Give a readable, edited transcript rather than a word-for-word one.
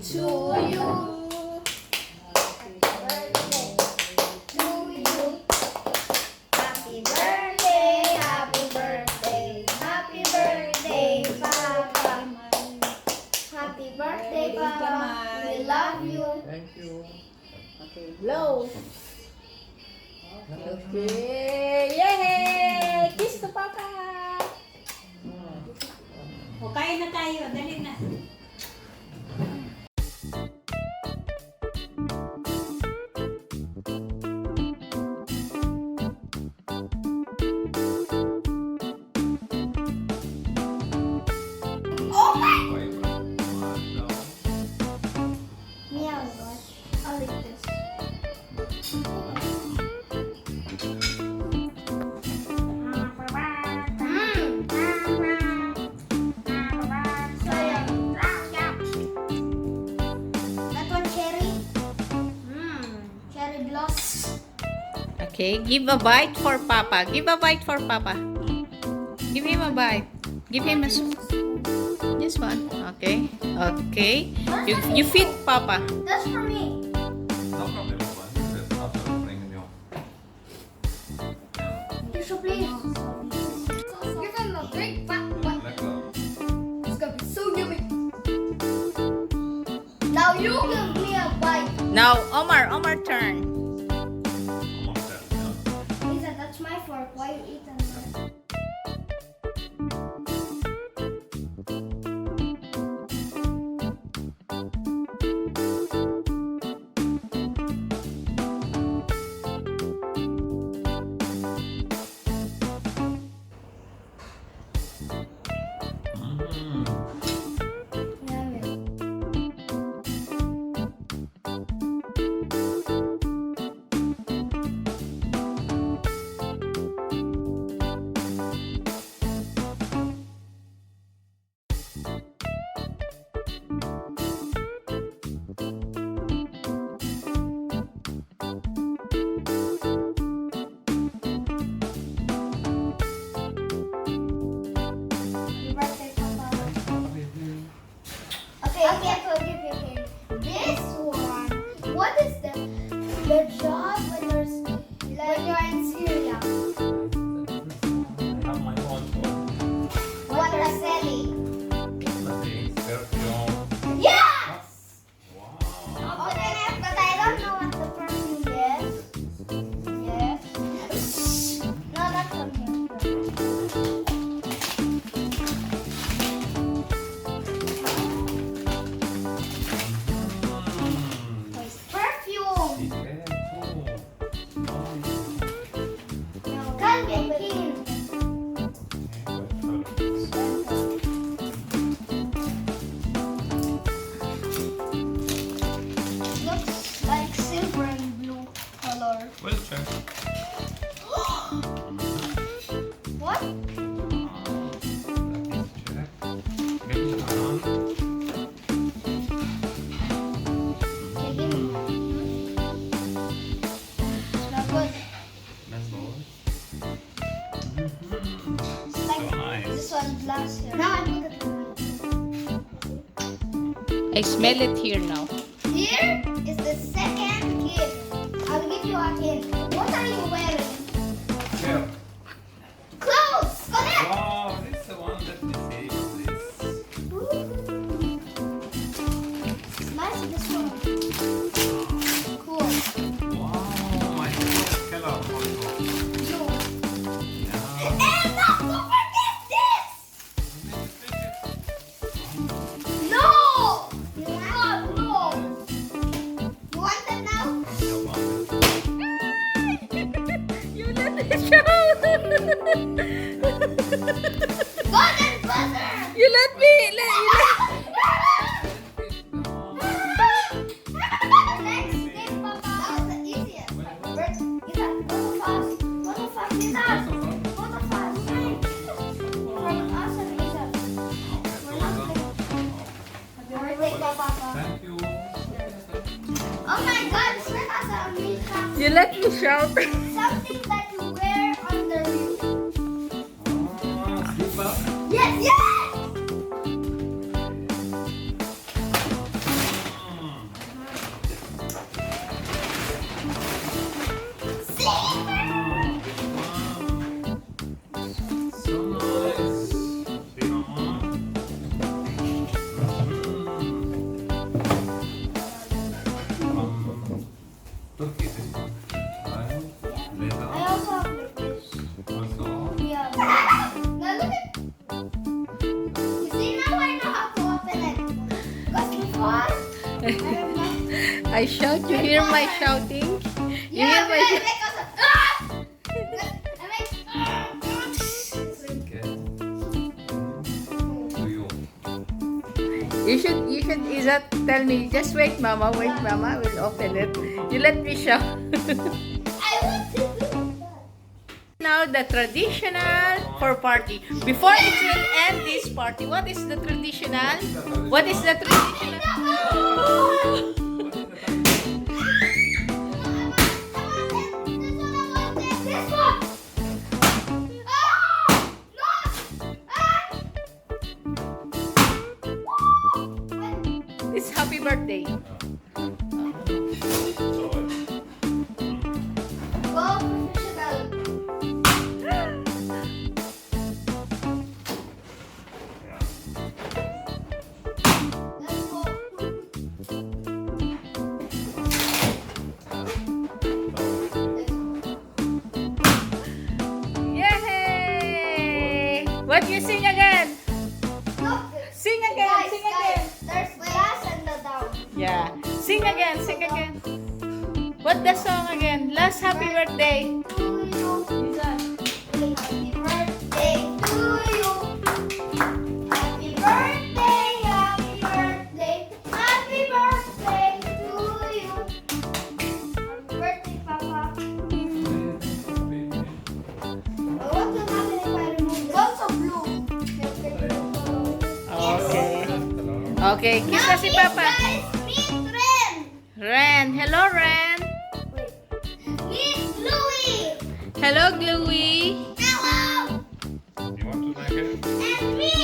to you. Happy birthday to you. Happy birthday, happy birthday, happy birthday, Papa. Happy birthday, Papa. We love you. Thank you. Okay, blow. Okay, yay! Kiss to Papa. O, kain na tayo. Dali na. Oh my! Yeah, gosh. I'll eat this. That one cherry. Cherry gloss. Okay, give a bite for Papa. Give a bite for Papa. Give him a bite. Give him a this one. Okay. Okay. You feed Papa. That's for me. No problem. That's after bringing you. Tissue, please. Give him a big fat one. Let go. It's gonna be so yummy. Now you give me a bite. Now, Omar turn. Almost there. Izzat, that's my fork. Why you eating that? Yummy. Happy birthday, Papa. Okay, okay. This one. What is the job when you're in Syria? I have my own phone. What are selling? Perfume. Yes! Wow. But I don't know what the perfume is. Yes. No, that's from here. It's perfume. Can be clean. Looks like silver and blue color. We'll check. What? Okay, give me. Smell good. It's like this one glass here. Now I put it I smell it here now. here. Is the second kid. I'll give you a hint. What are you wearing? Here. Clothes. Go there. Wow, this is the one that you see. It's nice this one. Cool. Wow, my favorite color also. Blue. Yeah. And not to forget this. No. God, no. You want it now? You let it show. Golden buzzer. You let me. Next game, Papa. That was the easiest. Izzat, go fast. Go fast, Izzat. Go fast. From us and Izzat. We're not playing. Happy birthday, Papa. Thank you. Oh my God, this one has a makeup. You let me shout. Something that you wear under you. Slipper. Yes, yes! What? I don't know. I shout. You hear my shouting? You hear Yeah, my but like also, I make, Okay. Do you? You should, Izzat, tell me, just wait, Mama, I will open it. You let me shout. I want to do that. Now, the traditional for party. Before it will end this party, what is the traditional? What is the traditional? This one. Ah! No! Ah! It's happy birthday. Go professional. Let's go. Yay! What you sing again? Look. Sing again, Guys, sing guys, again. there's glass and the down. Yeah. Sing again, sing again. What the song again? Last happy birthday. To you. Happy birthday to you. Happy birthday, happy birthday, happy birthday to you. Happy birthday, Papa. What will happen if I remove this? It's also blue. Okay. Okay, kiss na si Papa. Guys, meet Ren. Ren. Hello, Ren. Wait. Meet Louie. Hello, Gluey. Hello. You want to make it? And meet